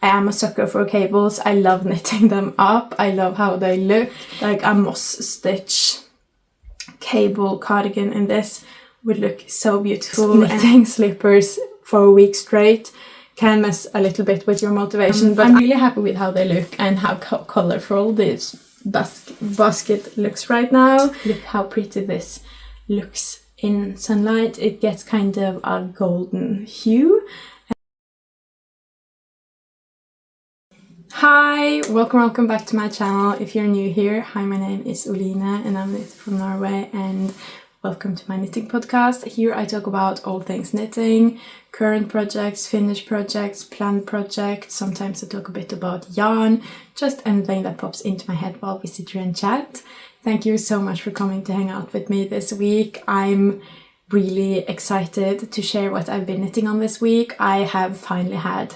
I am a sucker for cables. I love knitting them up. I love how they look. Like a moss stitch cable cardigan in this would look so beautiful. Knitting slippers for a week straight can mess a little bit with your motivation, but I'm really happy with how they look and how colorful this basket looks right now. Look how pretty this looks in sunlight. It gets kind of a golden hue. Hi, welcome back to my channel. If you're new here, hi, my name is Oline and I'm knit from Norway, and welcome to my knitting podcast. Here I talk about all things knitting, current projects, finished projects, planned projects. Sometimes I talk a bit about yarn, just anything that pops into my head while we sit here and chat. Thank you so much for coming to hang out with me this week. I'm really excited to share what I've been knitting on this week. I have finally had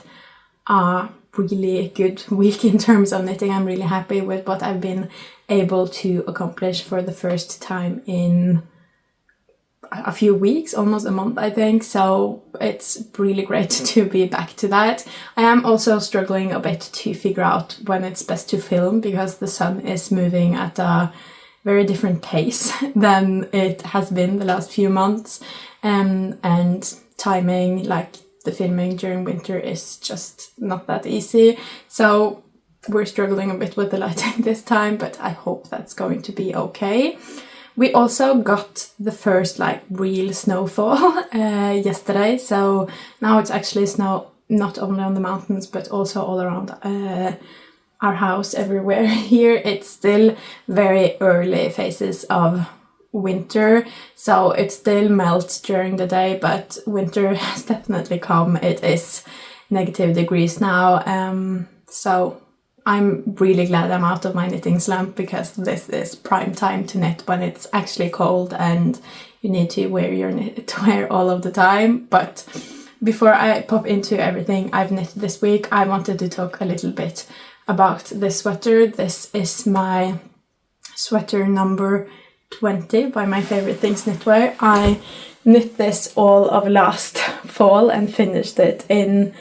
a really good week in terms of knitting. I'm really happy with what I've been able to accomplish for the first time in a few weeks, almost a month I think, so it's really great to be back to that. I am also struggling a bit to figure out when it's best to film because the sun is moving at a very different pace than it has been the last few months, and timing, like the filming during winter, is just not that easy, so we're struggling a bit with the lighting this time, but I hope that's going to be okay. We also got the first real snowfall yesterday, so now it's actually snow not only on the mountains but also all around our house, everywhere here. It's still very early phases of winter, so it still melts during the day, but winter has definitely come. It is negative degrees now, so I'm really glad I'm out of my knitting slump, because this is prime time to knit when it's actually cold and you need to wear your knitwear all of the time. But before I pop into everything I've knitted this week, I wanted to talk a little bit about this sweater. This is my sweater number 20 by My Favorite Things Knitwear. I knit this all of last fall and finished it in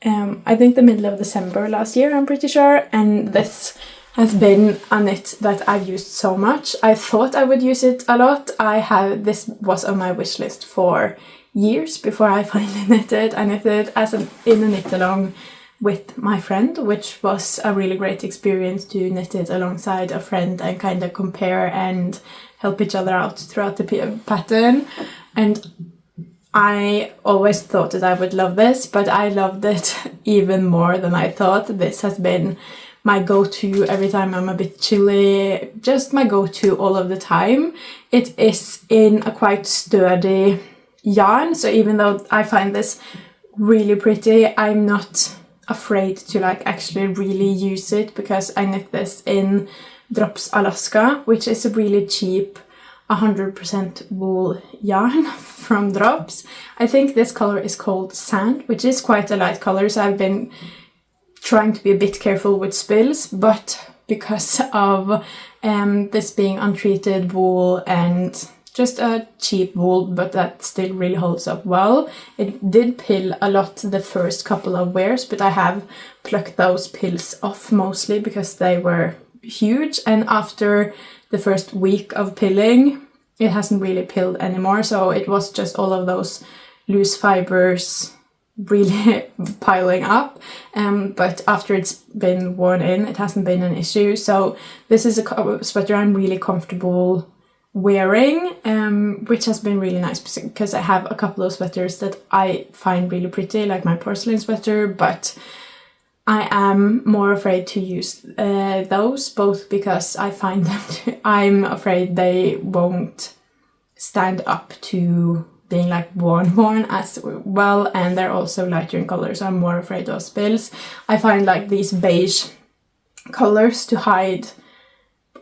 I think the middle of December last year, I'm pretty sure, and this has been a knit that I've used so much. I thought I would use it a lot. This was on my wish list for years before I finally knitted. I knitted in a knit along with my friend, which was a really great experience to knit it alongside a friend and kind of compare and help each other out throughout the pattern. And I always thought that I would love this, but I loved it even more than I thought. This has been my go-to every time I'm a bit chilly, just my go-to all of the time. It is in a quite sturdy yarn, so even though I find this really pretty, I'm not afraid to actually really use it, because I knit this in Drops Alaska, which is a really cheap 100% wool yarn from Drops. I think this color is called Sand, which is quite a light color, so I've been trying to be a bit careful with spills, but because of this being untreated wool and just a cheap wool, but that still really holds up well. It did pill a lot the first couple of wears, but I have plucked those pills off mostly because they were huge, and after the first week of pilling it hasn't really pilled anymore, so it was just all of those loose fibers really piling up, but after it's been worn in it hasn't been an issue. So this is a sweater I'm really comfortable wearing, which has been really nice because I have a couple of sweaters that I find really pretty, like my porcelain sweater, but I am more afraid to use those, both because I find them I'm afraid they won't stand up to being worn as well, and they're also lighter in color, so I'm more afraid of spills. I find these beige colors to hide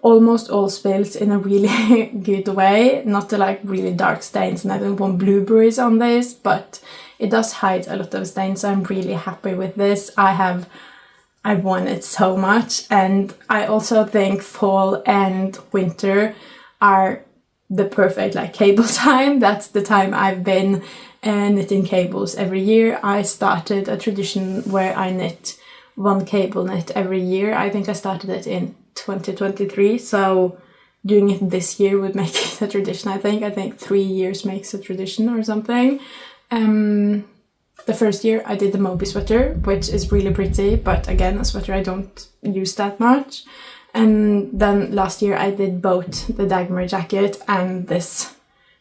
almost all spills in a really good way, not the really dark stains, and I don't want blueberries on this, but it does hide a lot of stains, so I'm really happy with this. I've worn it so much, and I also think fall and winter are the perfect cable time. That's the time I've been knitting cables every year. I started a tradition where I knit one cable knit every year. I think I started it in 2023, so doing it this year would make it a tradition. I think 3 years makes a tradition or something. The first year I did the Moby sweater, which is really pretty, but again, a sweater I don't use that much. And then last year I did both the Dagmar jacket and this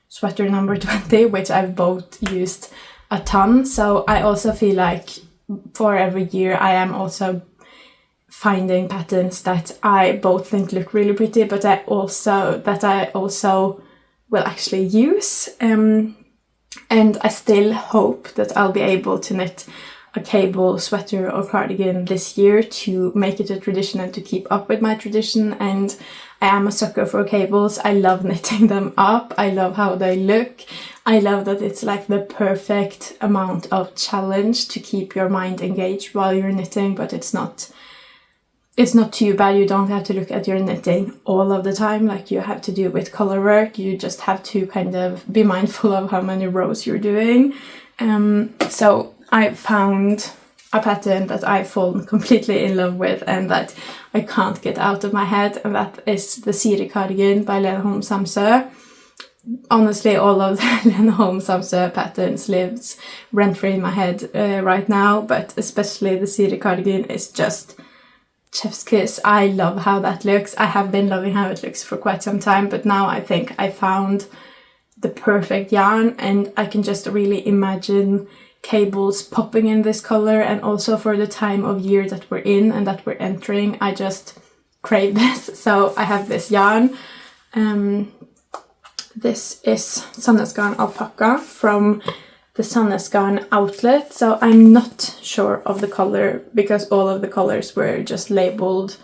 sweater number 20, which I've both used a ton. So I also feel like for every year I am also finding patterns that I both think look really pretty, but I also will actually use. And I still hope that I'll be able to knit a cable sweater or cardigan this year to make it a tradition and to keep up with my tradition. And I am a sucker for cables. I love knitting them up. I love how they look. I love that it's like the perfect amount of challenge to keep your mind engaged while you're knitting, but it's not too bad. You don't have to look at your knitting all of the time like you have to do with color work. You just have to kind of be mindful of how many rows you're doing. So I found a pattern that I've fallen completely in love with and that I can't get out of my head, and that is the Siri cardigan by Lena Holm Samsø. Honestly, all of the Lena Holm Samsø patterns lives rent-free in my head right now, but especially the Siri cardigan is just chef's kiss. I love how that looks. I have been loving how it looks for quite some time, but now I think I found the perfect yarn, and I can just really imagine cables popping in this color. And also for the time of year that we're in and that we're entering, I just crave this. So I have this yarn. This is Sandnes Garn Alpaca from the Sandnes Garn outlet. So I'm not sure of the color because all of the colors were just labeled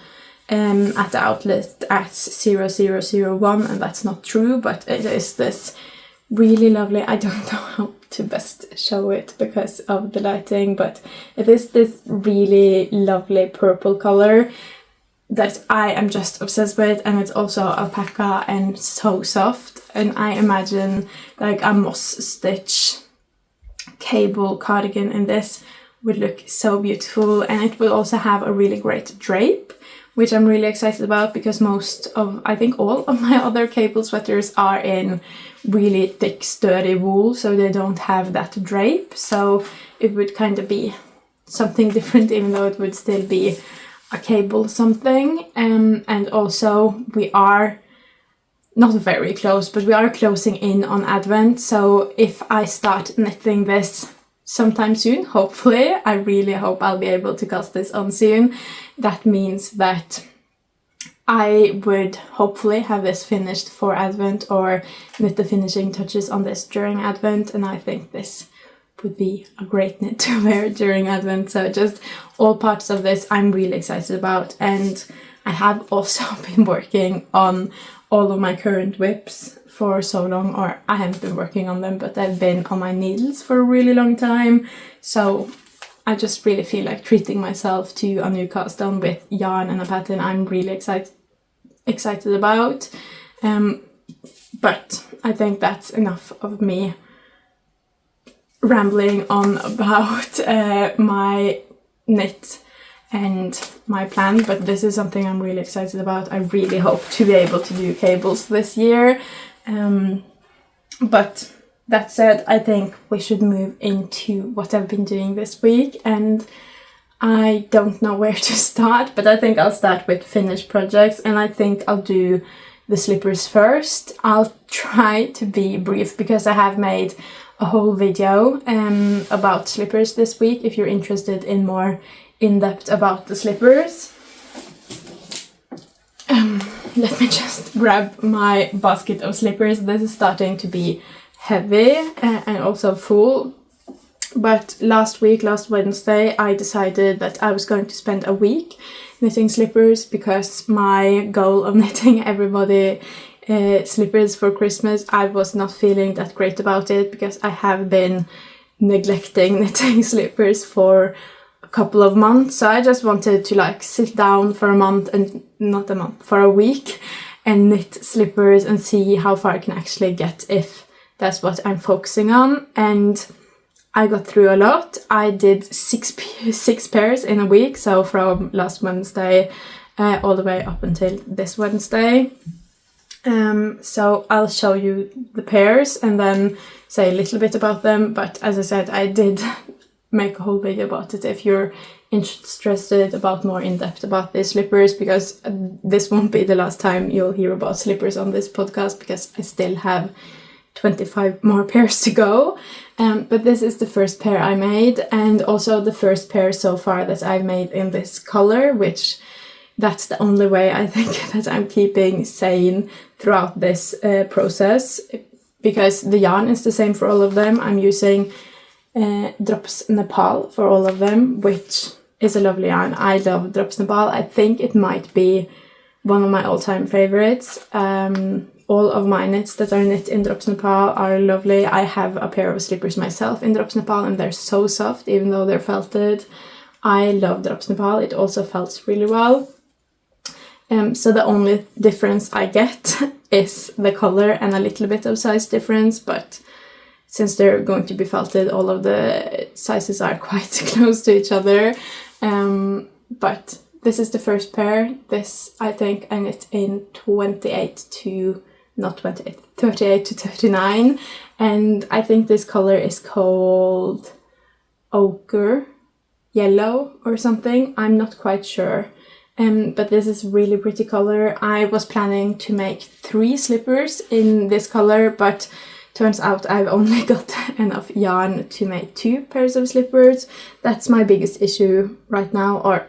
at the outlet as 0001, and that's not true, but it is this really lovely, I don't know how to best show it because of the lighting, but it is this really lovely purple color that I am just obsessed with, and it's also alpaca and so soft. And I imagine like a moss stitch cable cardigan in this would look so beautiful, and it will also have a really great drape, which I'm really excited about because I think all of my other cable sweaters are in really thick sturdy wool, so they don't have that drape. So it would kind of be something different, even though it would still be a cable something. And also we are not very close, but we are closing in on Advent. So if I start knitting this sometime soon, hopefully, I really hope I'll be able to cast this on soon. That means that I would hopefully have this finished for Advent or knit the finishing touches on this during Advent, and I think this would be a great knit to wear during Advent. So just all parts of this I'm really excited about. And I have also been working on all of my current whips for so long, or I haven't been working on them, but I've been on my needles for a really long time. So I just really feel like treating myself to a new cast on with yarn and a pattern I'm really excited about. But I think that's enough of me rambling on about my knit and my plan, but this is something I'm really excited about. I really hope to be able to do cables this year. But that said, I think we should move into what I've been doing this week, and I don't know where to start, but I think I'll start with finished projects, and I think I'll do the slippers first. I'll try to be brief because I have made a whole video about slippers this week if you're interested in more in-depth about the slippers. Let me just grab my basket of slippers. This is starting to be heavy and also full. But last Wednesday, I decided that I was going to spend a week knitting slippers because my goal of knitting everybody slippers for Christmas, I was not feeling that great about it because I have been neglecting knitting slippers for a couple of months. So I just wanted to like sit down for for a week and knit slippers and see how far I can actually get if that's what I'm focusing on. And I got through a lot. I did six pairs in a week, so from last Wednesday all the way up until this Wednesday. So I'll show you the pairs and then say a little bit about them, but as I said, I did make a whole video about it if you're interested about more in depth about these slippers, because this won't be the last time you'll hear about slippers on this podcast, because I still have 25 more pairs to go. But this is the first pair I made, and also the first pair so far that I've made in this color, which that's the only way I think that I'm keeping sane throughout this process, because the yarn is the same for all of them. I'm using Drops Nepal for all of them, which is a lovely yarn. I love Drops Nepal. I think it might be one of my all-time favorites. All of my knits that are knit in Drops Nepal are lovely. I have a pair of slippers myself in Drops Nepal, and they're so soft even though they're felted. I love Drops Nepal. It also felts really well. So the only difference I get is the color and a little bit of size difference, but since they're going to be felted, all of the sizes are quite close to each other. But this is the first pair. This, I think, I knit in 38 to 39. And I think this color is called ochre, yellow or something. I'm not quite sure. But this is really pretty color. I was planning to make 3 slippers in this color, but turns out I've only got enough yarn to make 2 pairs of slippers. That's my biggest issue right now, or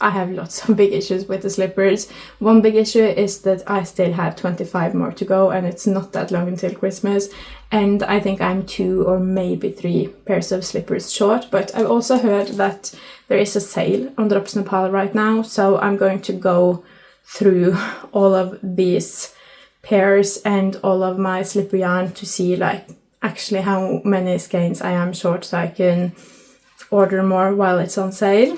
I have lots of big issues with the slippers. One big issue is that I still have 25 more to go, and it's not that long until Christmas. And I think I'm 2 or maybe 3 pairs of slippers short, but I've also heard that there is a sale on Drops Nepal right now, so I'm going to go through all of these pairs and all of my slipper yarn to see like actually how many skeins I am short, so I can order more while it's on sale.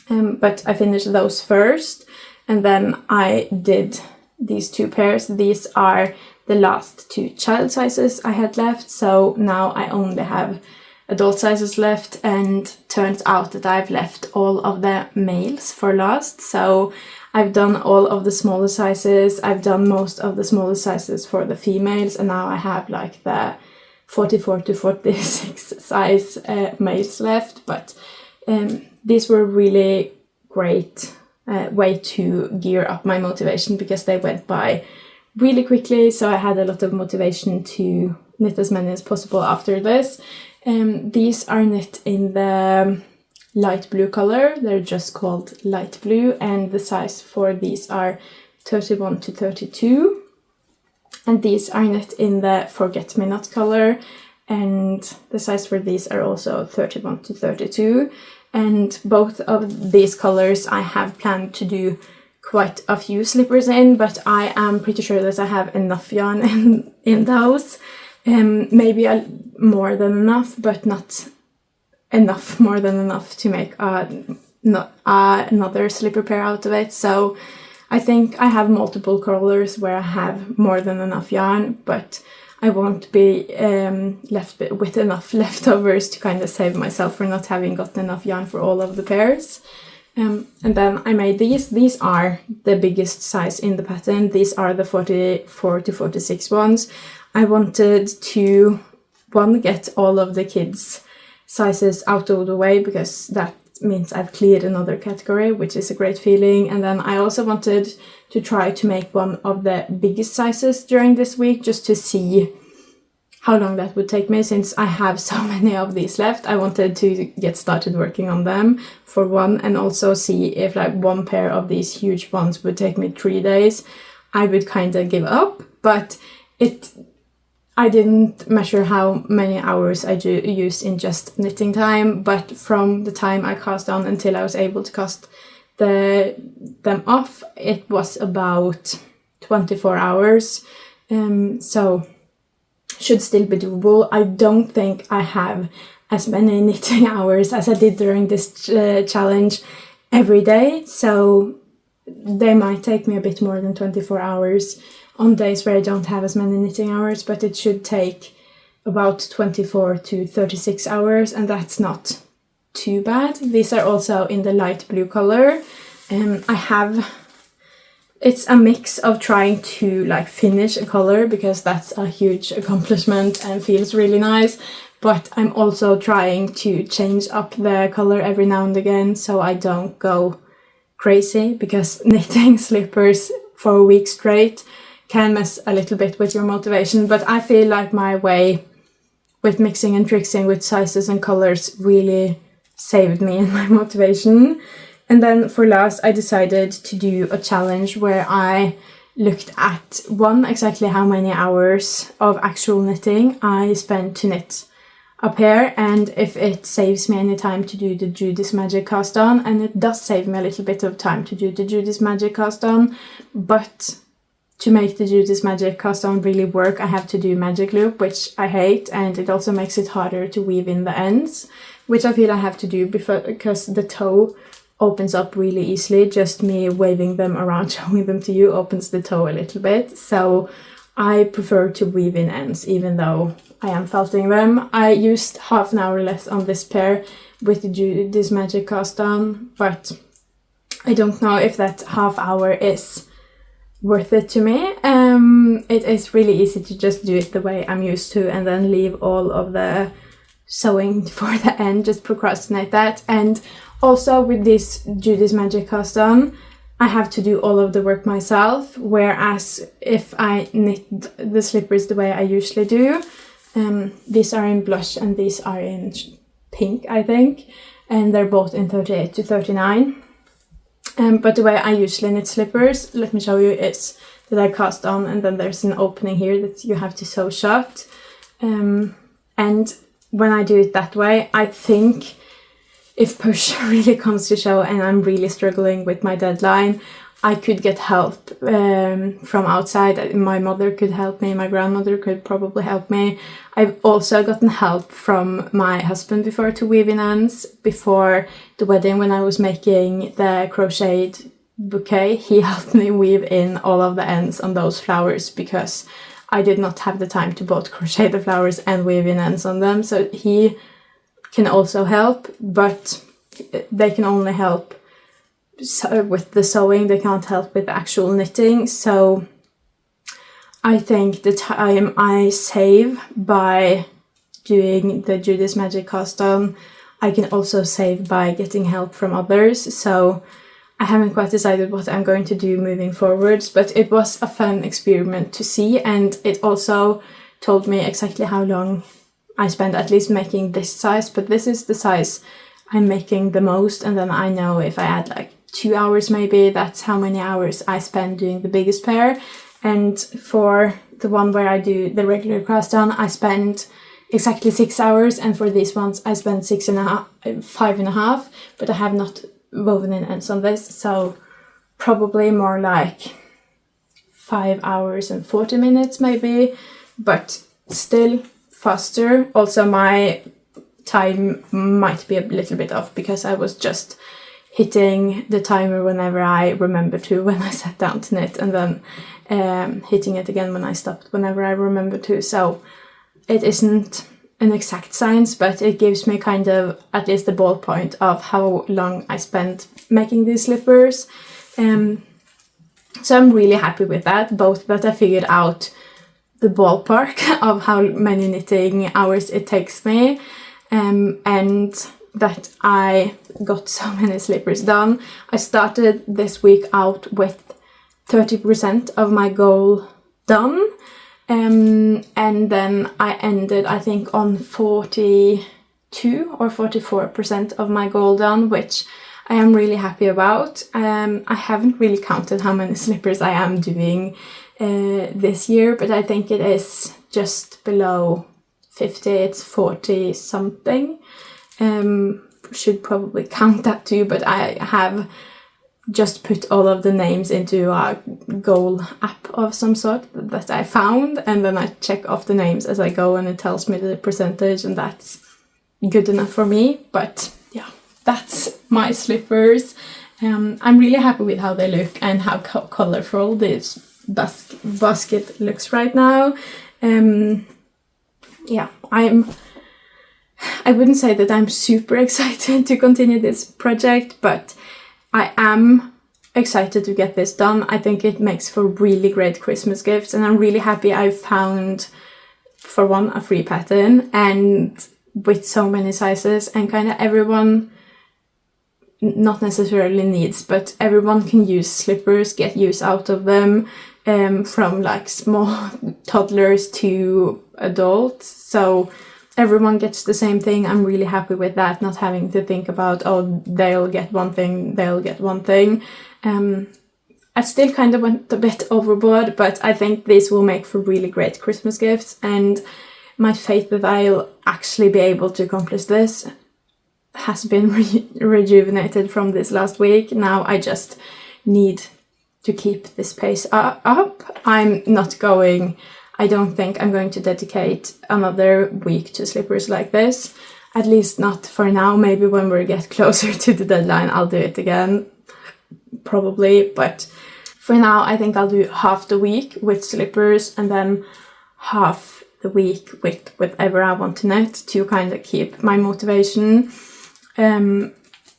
But I finished those first, and then I did these 2 pairs. These are the last 2 child sizes I had left, so now I only have adult sizes left, and turns out that I've left all of the males for last. So I've done all of the smaller sizes, I've done most of the smaller sizes for the females, and now I have like the 44 to 46 size males left. But these were really great way to gear up my motivation, because they went by really quickly, so I had a lot of motivation to knit as many as possible after this. These are knit in the light blue color. They're just called light blue, and the size for these are 31 to 32. And these are knit in the Forget Me Not color, and the size for these are also 31 to 32. And both of these colors I have planned to do quite a few slippers in, but I am pretty sure that I have enough yarn in those. Maybe more than enough, but not enough more than enough to make another slipper pair out of it. So I think I have multiple colors where I have more than enough yarn, but I won't be left with enough leftovers to kind of save myself for not having gotten enough yarn for all of the pairs. And then I made these. These are the biggest size in the pattern. These are the 44 to 46 ones. I wanted to, get all of the kids' sizes out of the way, because that means I've cleared another category, which is a great feeling. And then I also wanted to try to make one of the biggest sizes during this week, just to see how long that would take me, since I have so many of these left. I wanted to get started working on them for one, and also see if like one pair of these huge ones would take me 3 days. I would kind of give up, but I didn't measure how many hours I used in just knitting time, but from the time I cast on until I was able to cast them off, it was about 24 hours. So should still be doable. I don't think I have as many knitting hours as I did during this challenge every day, so they might take me a bit more than 24 hours on days where I don't have as many knitting hours, but it should take about 24 to 36 hours, and that's not too bad. These are also in the light blue color. It's a mix of trying to like finish a color, because that's a huge accomplishment and feels really nice, but I'm also trying to change up the color every now and again so I don't go crazy, because knitting slippers for a week straight can mess a little bit with your motivation. But I feel like my way with mixing and tricksing with sizes and colors really saved me and my motivation. And then for last, I decided to do a challenge where I looked at exactly how many hours of actual knitting I spent to knit a pair, and if it saves me any time to do the Judy's Magic cast on. And it does save me a little bit of time to do the Judy's Magic cast on, but to make the Judy's Magic cast on really work, I have to do magic loop, which I hate, and it also makes it harder to weave in the ends, which I feel I have to do because the toe opens up really easily. Just me waving them around, showing them to you, opens the toe a little bit. So I prefer to weave in ends, even though I am felting them. I used half an hour less on this pair with this Magic cast on, but I don't know if that half hour is worth it to me. It is really easy to just do it the way I'm used to and then leave all of the sewing for the end, just procrastinate that. And also with this Judy's Magic cast on, I have to do all of the work myself, whereas if I knit the slippers the way I usually do, these are in blush and these are in pink, I think, and they're both in 38 to 39. But the way I usually knit slippers, let me show you, is that I cast on and then there's an opening here that you have to sew shut. And when I do it that way, I think if push really comes to shove and I'm really struggling with my deadline, I could get help from outside. My mother could help me, my grandmother could probably help me. I've also gotten help from my husband before to weave in ends. Before the wedding, when I was making the crocheted bouquet, he helped me weave in all of the ends on those flowers, because I did not have the time to both crochet the flowers and weave in ends on them. So he can also help, but they can only help with the sewing, they can't help with the actual knitting. So I think the time I save by doing the Judy's Magic cast on, I can also save by getting help from others. So I haven't quite decided what I'm going to do moving forwards, but it was a fun experiment to see, and it also told me exactly how long I spent at least making this size. But this is the size I'm making the most, and then I know if I add like 2 hours maybe, that's how many hours I spend doing the biggest pair. And for the one where I do the regular cast on, I spend exactly 6 hours, and for these ones I spend 5.5, but I have not woven in ends on this, so probably more like 5 hours and 40 minutes maybe, but still faster. Also my time might be a little bit off because I was just hitting the timer whenever I remember to when I sat down to knit, and then hitting it again when I stopped whenever I remember to. So it isn't an exact science, but it gives me kind of at least the ballpoint of how long I spent making these slippers. So I'm really happy with that, both that I figured out the ballpark of how many knitting hours it takes me, and that I got so many slippers done. I started this week out with 30% of my goal done, and then I ended, I think, on 42 or 44% of my goal done, which I am really happy about. I haven't really counted how many slippers I am doing this year, but I think it is just below 50, it's 40 something. Should probably count that too, but I have just put all of the names into a goal app of some sort that I found, and then I check off the names as I go and it tells me the percentage, and that's good enough for me. But yeah, that's my slippers. I'm really happy with how they look and how colorful this basket looks right now. yeah, I wouldn't say that I'm super excited to continue this project, but I am excited to get this done. I think it makes for really great Christmas gifts, and I'm really happy I found, for one, a free pattern, and with so many sizes, and kind of everyone, not necessarily needs, but everyone can use slippers, get use out of them, from like small toddlers to adults. So everyone gets the same thing. I'm really happy with that, not having to think about, oh, they'll get one thing. I still kind of went a bit overboard, but I think this will make for really great Christmas gifts, and my faith that I'll actually be able to accomplish this has been rejuvenated from this last week. Now I just need to keep this pace up. I don't think I'm going to dedicate another week to slippers like this. At least not for now. Maybe when we get closer to the deadline, I'll do it again. Probably. But for now, I think I'll do half the week with slippers and then half the week with whatever I want to knit to kind of keep my motivation.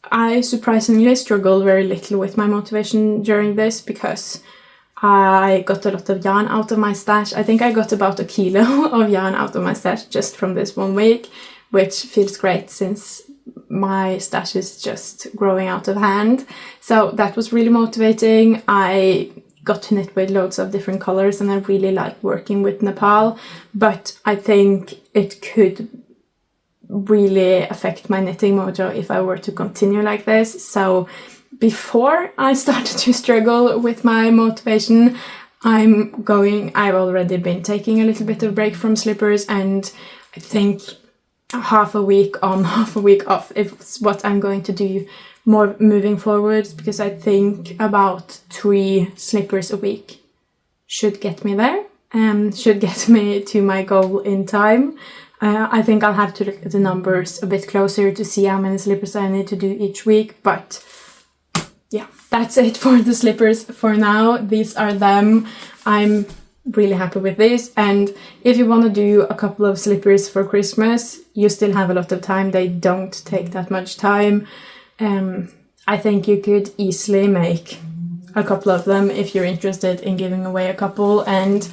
I surprisingly struggled very little with my motivation during this because I got a lot of yarn out of my stash. I think I got about 1 kilo of yarn out of my stash just from this 1 week, which feels great since my stash is just growing out of hand. So that was really motivating. I got to knit with loads of different colors, and I really like working with Nepal, but I think it could really affect my knitting mojo if I were to continue like this. So before I started to struggle with my motivation, I've already been taking a little bit of break from slippers, and I think half a week on, half a week off is what I'm going to do more moving forward, because I think about 3 slippers a week should get me there and should get me to my goal in time. I think I'll have to look at the numbers a bit closer to see how many slippers I need to do each week, but yeah, that's it for the slippers for now. These are them. I'm really happy with this, and if you want to do a couple of slippers for Christmas, you still have a lot of time. They don't take that much time. I think you could easily make a couple of them if you're interested in giving away a couple, and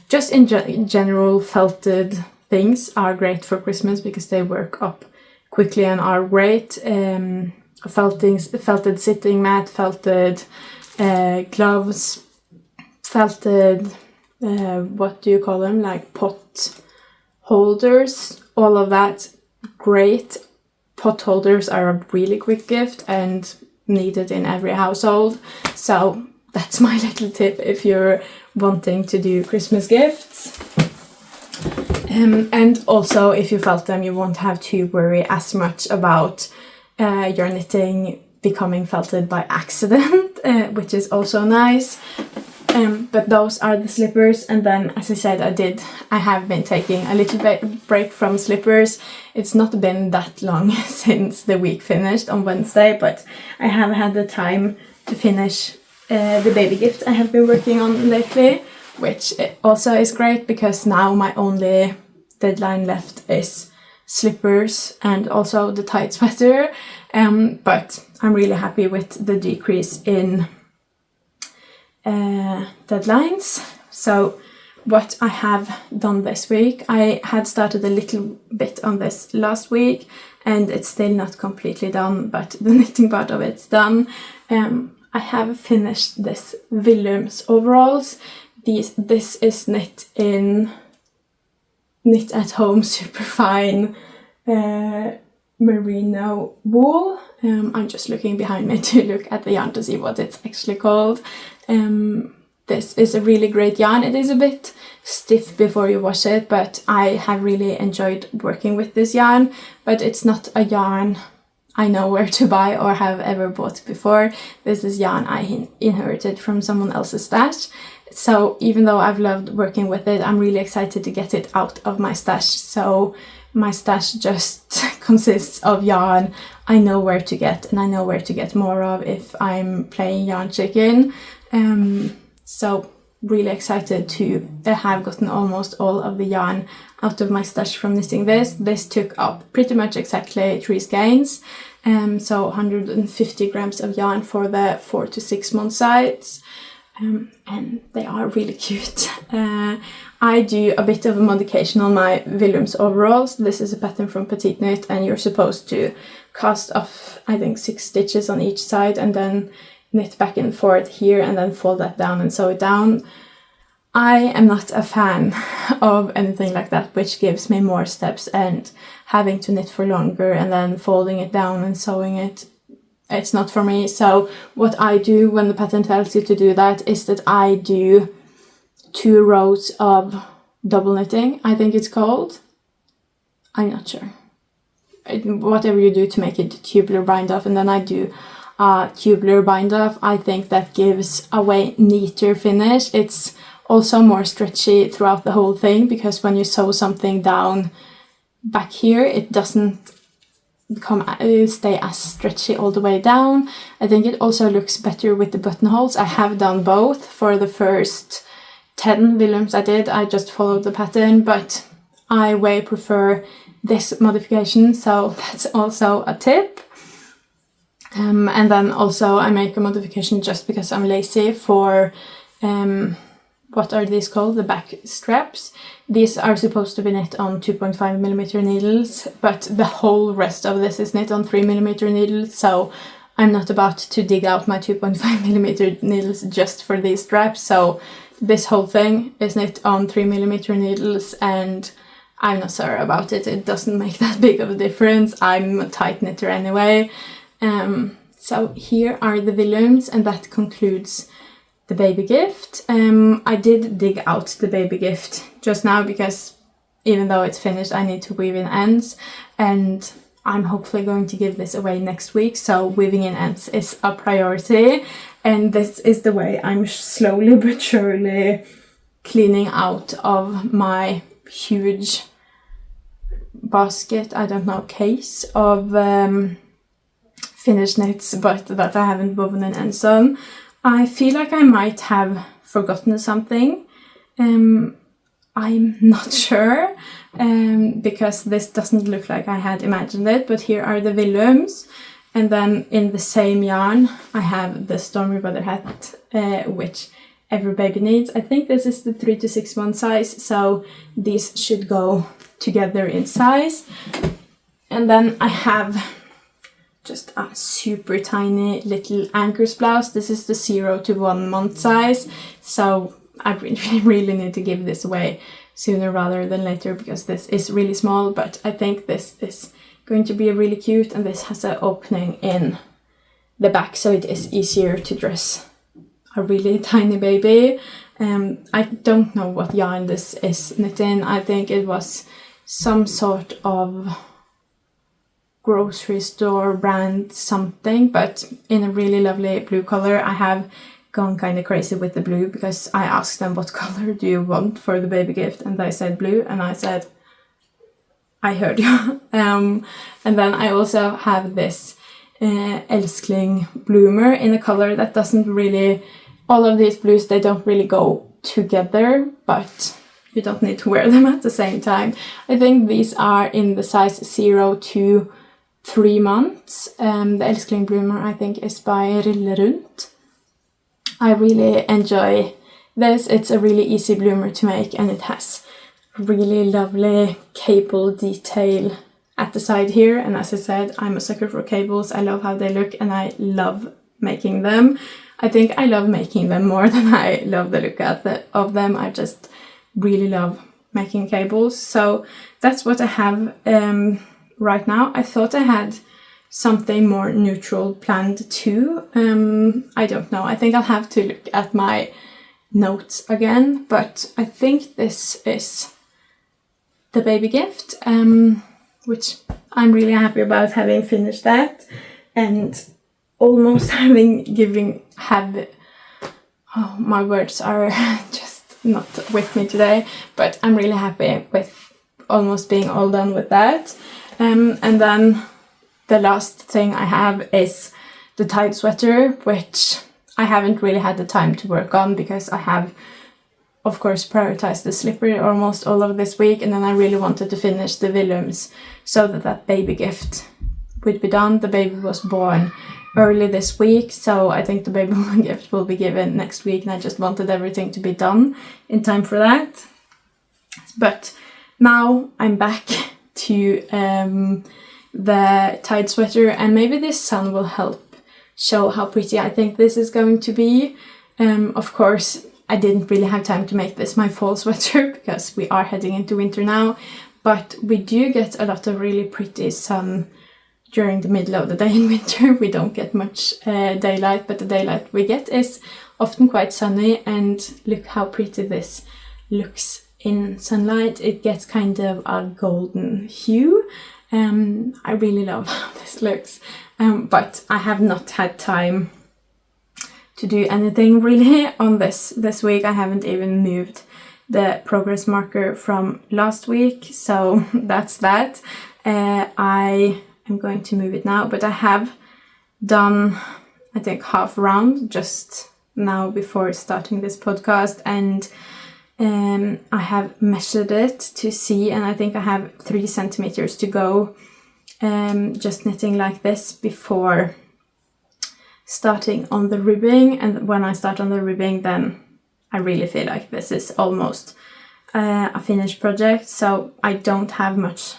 just in general, felted things are great for Christmas because they work up quickly and are great. Felted sitting mat, felted gloves, felted what do you call them, like pot holders, all of that, great. Pot holders are a really quick gift and needed in every household, so that's my little tip if you're wanting to do Christmas gifts. And also, if you felt them, you won't have to worry as much about your knitting becoming felted by accident, which is also nice. But those are the slippers, and then, as I said, I have been taking a little bit break from slippers. It's not been that long since the week finished on Wednesday, but I have had the time to finish the baby gift I have been working on lately, which also is great because now my only deadline left is slippers and also the tight sweater. But I'm really happy with the decrease in deadlines. So what I have done this week, I had started a little bit on this last week and it's still not completely done, but the knitting part of it's done. I have finished this Willums overalls. This is knit at home superfine merino wool. I'm just looking behind me to look at the yarn to see what it's actually called. This is a really great yarn. It is a bit stiff before you wash it, but I have really enjoyed working with this yarn. But it's not a yarn I know where to buy or have ever bought before. This is yarn I inherited from someone else's stash. So even though I've loved working with it, I'm really excited to get it out of my stash. So my stash just consists of yarn I know where to get, and I know where to get more of if I'm playing yarn chicken. So really excited to have gotten almost all of the yarn out of my stash from knitting this. This took up pretty much exactly 3 skeins, so 150 grams of yarn for the 4 to 6 month size, and they are really cute. I do a bit of a modification on my Willums overalls. This is a pattern from Petiteknit, and you're supposed to cast off, I think, 6 stitches on each side and then knit back and forth here and then fold that down and sew it down. I am not a fan of anything like that, which gives me more steps and having to knit for longer and then folding it down and sewing it. It's not for me. So what I do when the pattern tells you to do that is that I do 2 rows of double knitting, I think it's called. I'm not sure. Whatever you do to make it tubular bind off, and then I do tubular bind off. I think that gives a way neater finish. It's also more stretchy throughout the whole thing, because when you sew something down back here, it doesn't stay as stretchy all the way down. I think it also looks better with the buttonholes. I have done both for the first 10 Willums I did. I just followed the pattern, but I way prefer this modification, so that's also a tip. And then also I make a modification just because I'm lazy for what are these called? The back straps. These are supposed to be knit on 2.5mm needles, but the whole rest of this is knit on 3mm needles, so I'm not about to dig out my 2.5mm needles just for these straps. So this whole thing is knit on 3mm needles, and I'm not sorry about it. It doesn't make that big of a difference. I'm a tight knitter anyway. So here are the Willums, and that concludes the baby gift. I did dig out the baby gift just now because even though it's finished, I need to weave in ends, and I'm hopefully going to give this away next week. So weaving in ends is a priority, and this is the way I'm slowly but surely cleaning out of my huge basket, I don't know, case of finished knits, but that I haven't woven in ends on. I feel like I might have forgotten something. I'm not sure, because this doesn't look like I had imagined it, but here are the Willums, and then in the same yarn I have the Stormy Weather hat, which every baby needs. I think this is the 3 to 6 month size, so these should go together in size. And then I have just a super tiny little Anchors blouse. This is the 0 to 1 month size, so I really need to give this away sooner rather than later, because this is really small, but I think this is going to be really cute, and this has an opening in the back, so it is easier to dress a really tiny baby. I don't know what yarn this is knit in. I think it was some sort of grocery store brand something, but in a really lovely blue color. I have gone kind of crazy with the blue because I asked them what color do you want for the baby gift, and they said blue, and I said I heard you. And then I also have this Elskling bloomer in a color that doesn't really, all of these blues, they don't really go together, but you don't need to wear them at the same time. I think these are in the size 0 to 3 months. The Elskling bloomer I think is by Rillerunt. I really enjoy this. It's a really easy bloomer to make, and it has really lovely cable detail at the side here, and as I said, I'm a sucker for cables. I love how they look, and I love making them. I think I love making them more than I love the look of them. I just really love making cables. So that's what I have right now. I thought I had something more neutral planned too. I don't know. I think I'll have to look at my notes again, but I think this is the baby gift, which I'm really happy about having finished that, and almost oh, my words are just not with me today, but I'm really happy with almost being all done with that. And then the last thing I have is the tide sweater, which I haven't really had the time to work on because I have of course prioritized the slipper almost all of this week, and then I really wanted to finish the Willums so that baby gift would be done. The baby was born early this week, so I think the baby gift will be given next week, and I just wanted everything to be done in time for that. But now I'm back to the tied sweater, and maybe this sun will help show how pretty I think this is going to be. Of course, I didn't really have time to make this my fall sweater because we are heading into winter now, but we do get a lot of really pretty sun during the middle of the day in winter. We don't get much daylight, but the daylight we get is often quite sunny, and look how pretty this looks in sunlight. It gets kind of a golden hue. I really love how this looks, but I have not had time to do anything really on this week. I haven't even moved the progress marker from last week, so that's that. I am going to move it now, but I have done, I think, half round just now before starting this podcast, and I have measured it to see, and I think I have 3 centimeters to go, just knitting like this before starting on the ribbing. And when I start on the ribbing, then I really feel like this is almost a finished project, so I don't have much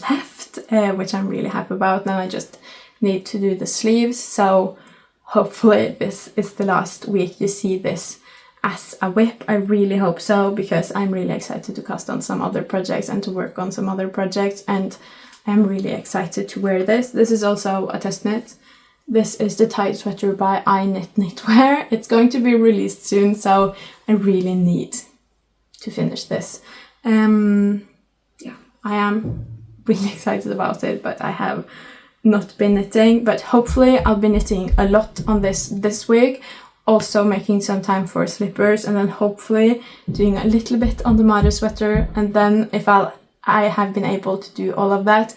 left, which I'm really happy about. Now I just need to do the sleeves, so hopefully this is the last week you see this as a whip. I really hope so, because I'm really excited to cast on some other projects and to work on some other projects, and I'm really excited to wear this. This is also a test knit. This is the tied sweater by iKnitKnitwear. It's going to be released soon, so I really need to finish this. Yeah, I am really excited about it, but I have not been knitting. But hopefully I'll be knitting a lot on this week, also making some time for slippers, and then hopefully doing a little bit on the Marius sweater. And then if I have been able to do all of that,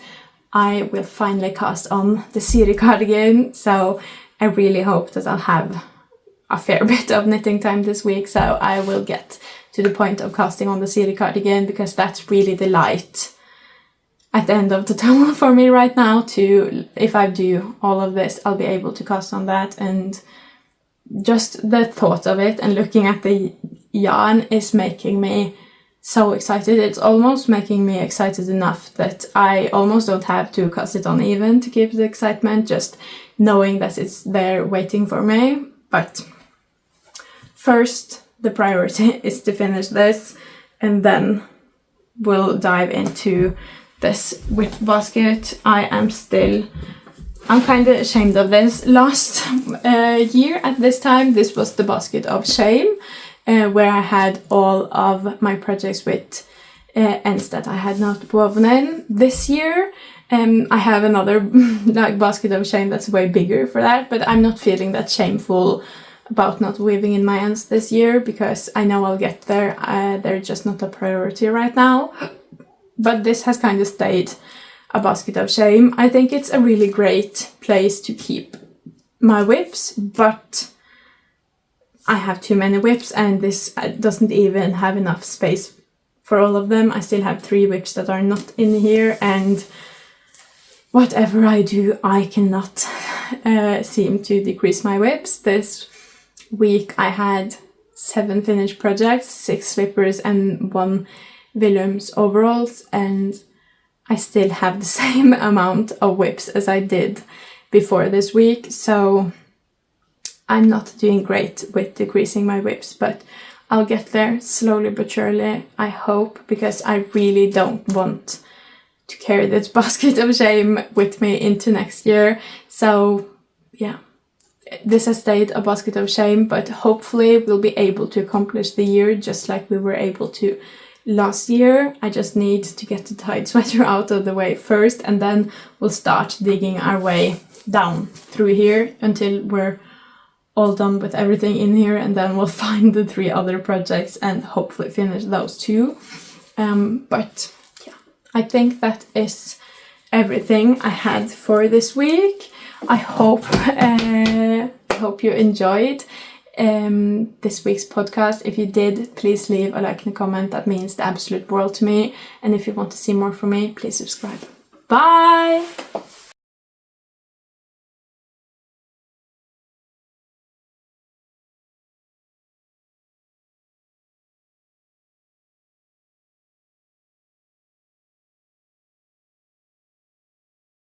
I will finally cast on the Siri cardigan. So I really hope that I'll have a fair bit of knitting time this week, so I will get to the point of casting on the Siri cardigan, because that's really the light at the end of the tunnel for me right now. If I do all of this, I'll be able to cast on that, and just the thought of it and looking at the yarn is making me so excited. It's almost making me excited enough that I almost don't have to cast it on even to keep the excitement, just knowing that it's there waiting for me. But first, the priority is to finish this, and then we'll dive into this whip basket. I'm kind of ashamed of this. Last year at this time, this was the basket of shame, where I had all of my projects with ends that I had not woven in. This year, I have another basket of shame that's way bigger for that, but I'm not feeling that shameful about not weaving in my ends this year, because I know I'll get there. They're just not a priority right now. But this has kind of stayed a basket of shame. I think it's a really great place to keep my whips, but I have too many whips, and this doesn't even have enough space for all of them. I still have 3 whips that are not in here, and whatever I do, I cannot seem to decrease my whips. This week I had 7 finished projects, 6 slippers and 1 Willums overalls, and I still have the same amount of whips as I did before this week, so I'm not doing great with decreasing my whips, but I'll get there slowly but surely, I hope, because I really don't want to carry this basket of shame with me into next year. So yeah, this has stayed a basket of shame, but hopefully we'll be able to accomplish the year just like we were able to last year. I just need to get the tied sweater out of the way first, and then we'll start digging our way down through here until we're all done with everything in here, and then we'll find the 3 other projects and hopefully finish those too. But yeah, I think that is everything I had for this week. I hope you enjoyed. this week's podcast. If you did, please leave a like and a comment. That means the absolute world to me. And if you want to see more from me, please subscribe. Bye!